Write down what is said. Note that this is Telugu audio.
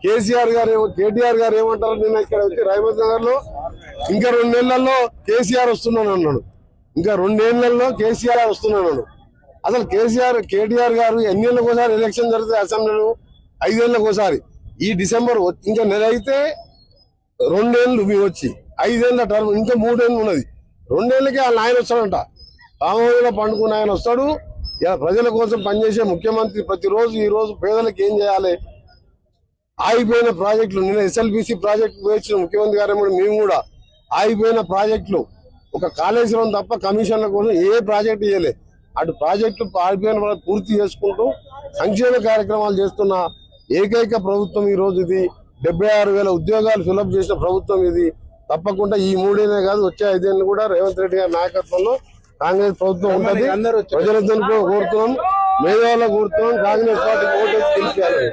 కేసీఆర్ గారు కేటీఆర్ గారు ఏమంటారు, నిన్న ఇక్కడ వచ్చి రైమత్ నగర్ లో ఇంకా 2 నెలల్లో కేసీఆర్ వస్తున్నాను అన్నాడు. ఇంకా 2 నెలల్లో కేసీఆర్ వస్తున్నాడు. అసలు కేటీఆర్ గారు ఎన్నేళ్ళకి ఒకసారి ఎలక్షన్ జరుగుతుంది అసెంబ్లీలో? 5 ఏళ్ళకి ఒకసారి. ఈ డిసెంబర్ ఇంకా నెల అయితే 2 ఏళ్ళు మీ వచ్చి 5 ఏళ్ళ టర్మ్, ఇంకా 3 ఏళ్ళు ఉన్నది. 2 ఏళ్ళకి వాళ్ళ ఆయన వస్తాడంట. రామోజీలో పండుకున్న ఆయన వస్తాడు. ఇలా ప్రజల కోసం పనిచేసే ముఖ్యమంత్రి ప్రతిరోజు ఈ రోజు పేదలకు ఏం చేయాలి, ఆగిపోయిన ప్రాజెక్టులు, నిన్న ఎస్ఎల్బిసి ప్రాజెక్టు వేసిన ముఖ్యమంత్రి గారు మేము కూడా ఆగిపోయిన ప్రాజెక్టులు, ఒక కాళేశ్వరం తప్ప కమిషన్ల కోసం ఏ ప్రాజెక్టు ఇవ్వలే. అటు ప్రాజెక్టులు ఆగిపోయిన పూర్తి చేసుకుంటూ సంక్షేమ కార్యక్రమాలు చేస్తున్న ఏకైక ప్రభుత్వం ఈ రోజు ఇది. 76,000 ఉద్యోగాలు ఫిలప్ చేసిన ప్రభుత్వం ఇది. తప్పకుండా ఈ 3 ఏళ్ళే కాదు, వచ్చే 5 ఏళ్ళు కూడా రేవంత్ రెడ్డి గారి నాయకత్వంలో కాంగ్రెస్ ప్రభుత్వం ఉంటుంది. ప్రజలందరూ కోరుతున్నాం, మేధావులకు కోరుతున్నాం, కాంగ్రెస్ పార్టీకి ఓటు వేసి గెలిపించాలి.